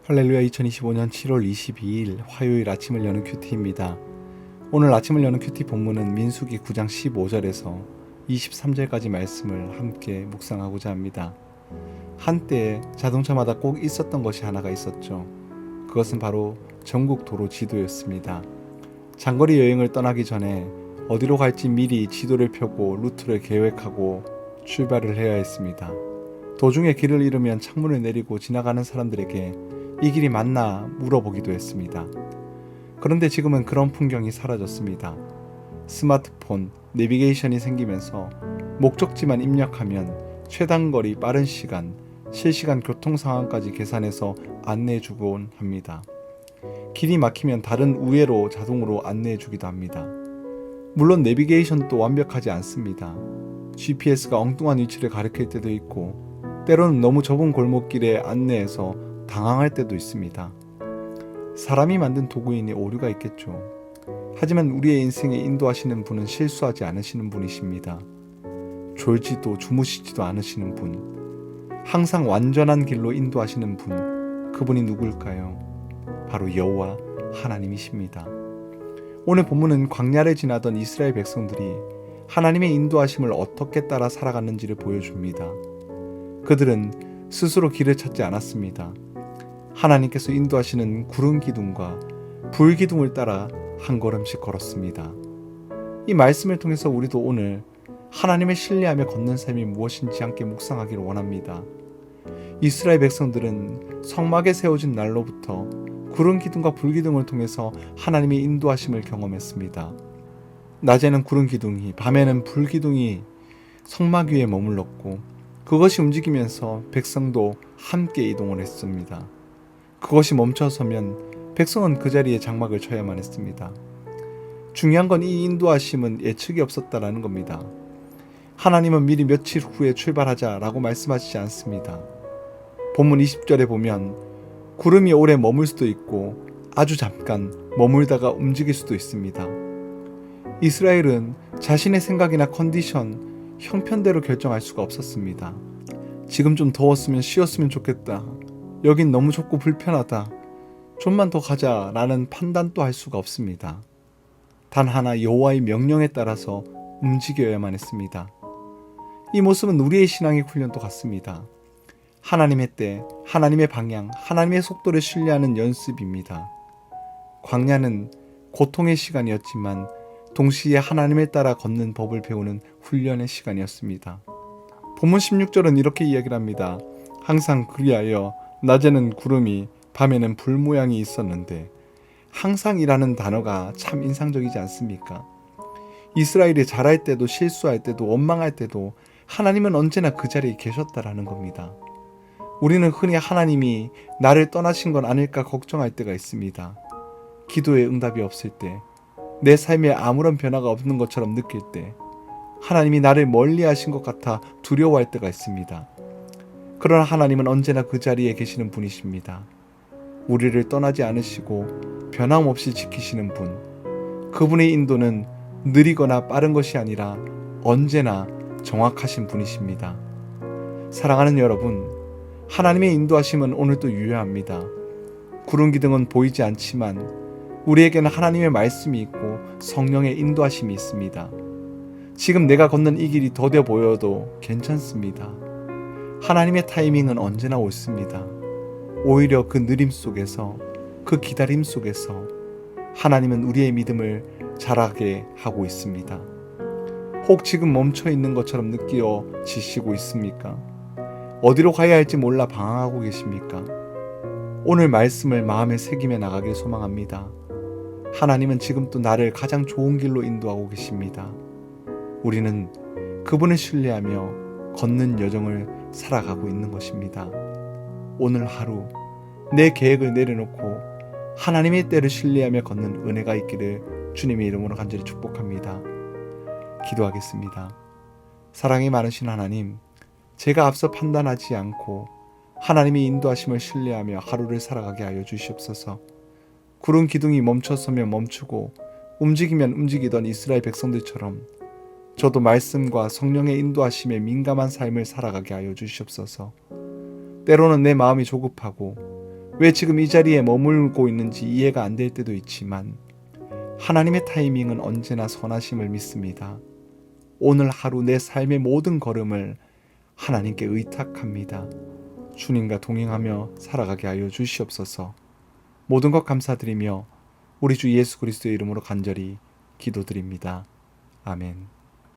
할렐루야. 2025년 7월 22일 화요일 아침을 여는 큐티입니다. 오늘 아침을 여는 큐티 본문은 민수기 9장 15절에서 23절까지 말씀을 함께 묵상하고자 합니다. 한때 자동차마다 꼭 있었던 것이 하나가 있었죠. 그것은 바로 전국 도로 지도였습니다. 장거리 여행을 떠나기 전에 어디로 갈지 미리 지도를 펴고 루트를 계획하고 출발을 해야 했습니다. 도중에 길을 잃으면 창문을 내리고 지나가는 사람들에게 이 길이 맞나 물어보기도 했습니다. 그런데 지금은 그런 풍경이 사라졌습니다. 스마트폰, 내비게이션이 생기면서 목적지만 입력하면 최단거리, 빠른 시간, 실시간 교통 상황까지 계산해서 안내해주곤 합니다. 길이 막히면 다른 우회로 자동으로 안내해주기도 합니다. 물론 내비게이션도 완벽하지 않습니다. GPS가 엉뚱한 위치를 가리킬 때도 있고 때로는 너무 좁은 골목길에 안내해서 당황할 때도 있습니다. 사람이 만든 도구이니 오류가 있겠죠. 하지만 우리의 인생에 인도하시는 분은 실수하지 않으시는 분이십니다. 졸지도 주무시지도 않으시는 분, 항상 완전한 길로 인도하시는 분, 그분이 누굴까요? 바로 여호와 하나님이십니다. 오늘 본문은 광야를 지나던 이스라엘 백성들이 하나님의 인도하심을 어떻게 따라 살아갔는지를 보여줍니다. 그들은 스스로 길을 찾지 않았습니다. 하나님께서 인도하시는 구름 기둥과 불 기둥을 따라 한 걸음씩 걸었습니다. 이 말씀을 통해서 우리도 오늘 하나님을 신뢰하며 걷는 삶이 무엇인지 함께 묵상하기를 원합니다. 이스라엘 백성들은 성막에 세워진 날로부터 구름 기둥과 불 기둥을 통해서 하나님의 인도하심을 경험했습니다. 낮에는 구름 기둥이, 밤에는 불 기둥이 성막 위에 머물렀고 그것이 움직이면서 백성도 함께 이동을 했습니다. 그것이 멈춰서면 백성은 그 자리에 장막을 쳐야만 했습니다. 중요한 건 이 인도하심은 예측이 없었다라는 겁니다. 하나님은 미리 며칠 후에 출발하자라고 말씀하시지 않습니다. 본문 20절에 보면 구름이 오래 머물 수도 있고 아주 잠깐 머물다가 움직일 수도 있습니다. 이스라엘은 자신의 생각이나 컨디션, 형편대로 결정할 수가 없었습니다. 지금 좀 더웠으면 쉬었으면 좋겠다. 여긴 너무 좁고 불편하다. 좀만 더 가자 라는 판단도 할 수가 없습니다. 단 하나 여호와의 명령에 따라서 움직여야만 했습니다. 이 모습은 우리의 신앙의 훈련도 같습니다. 하나님의 때, 하나님의 방향, 하나님의 속도를 신뢰하는 연습입니다. 광야는 고통의 시간이었지만 동시에 하나님을 따라 걷는 법을 배우는 훈련의 시간이었습니다. 본문 16절은 이렇게 이야기를 합니다. 항상 그리하여 낮에는 구름이 밤에는 불 모양이 있었는데, 항상이라는 단어가 참 인상적이지 않습니까? 이스라엘이 잘할 때도 실수할 때도 원망할 때도 하나님은 언제나 그 자리에 계셨다라는 겁니다. 우리는 흔히 하나님이 나를 떠나신 건 아닐까 걱정할 때가 있습니다. 기도에 응답이 없을 때, 내 삶에 아무런 변화가 없는 것처럼 느낄 때, 하나님이 나를 멀리 하신 것 같아 두려워할 때가 있습니다. 그러나 하나님은 언제나 그 자리에 계시는 분이십니다. 우리를 떠나지 않으시고 변함없이 지키시는 분, 그분의 인도는 느리거나 빠른 것이 아니라 언제나 정확하신 분이십니다. 사랑하는 여러분, 하나님의 인도하심은 오늘도 유효합니다. 구름 기둥은 보이지 않지만 우리에게는 하나님의 말씀이 있고 성령의 인도하심이 있습니다. 지금 내가 걷는 이 길이 더뎌 보여도 괜찮습니다. 하나님의 타이밍은 언제나 옳습니다. 오히려 그 느림 속에서, 그 기다림 속에서 하나님은 우리의 믿음을 자라게 하고 있습니다. 혹 지금 멈춰 있는 것처럼 느껴지시고 있습니까? 어디로 가야 할지 몰라 방황하고 계십니까? 오늘 말씀을 마음에 새기며 나가길 소망합니다. 하나님은 지금 또 나를 가장 좋은 길로 인도하고 계십니다. 우리는 그분을 신뢰하며 걷는 여정을 살아가고 있는 것입니다. 오늘 하루 내 계획을 내려놓고 하나님의 때를 신뢰하며 걷는 은혜가 있기를 주님의 이름으로 간절히 축복합니다. 기도하겠습니다. 사랑이 많으신 하나님, 제가 앞서 판단하지 않고 하나님의 인도하심을 신뢰하며 하루를 살아가게 하여 주시옵소서. 구름 기둥이 멈춰서면 멈추고 움직이면 움직이던 이스라엘 백성들처럼 저도 말씀과 성령의 인도하심에 민감한 삶을 살아가게 하여 주시옵소서. 때로는 내 마음이 조급하고 왜 지금 이 자리에 머물고 있는지 이해가 안 될 때도 있지만 하나님의 타이밍은 언제나 선하심을 믿습니다. 오늘 하루 내 삶의 모든 걸음을 하나님께 의탁합니다. 주님과 동행하며 살아가게 하여 주시옵소서. 모든 것 감사드리며 우리 주 예수 그리스도의 이름으로 간절히 기도드립니다. 아멘.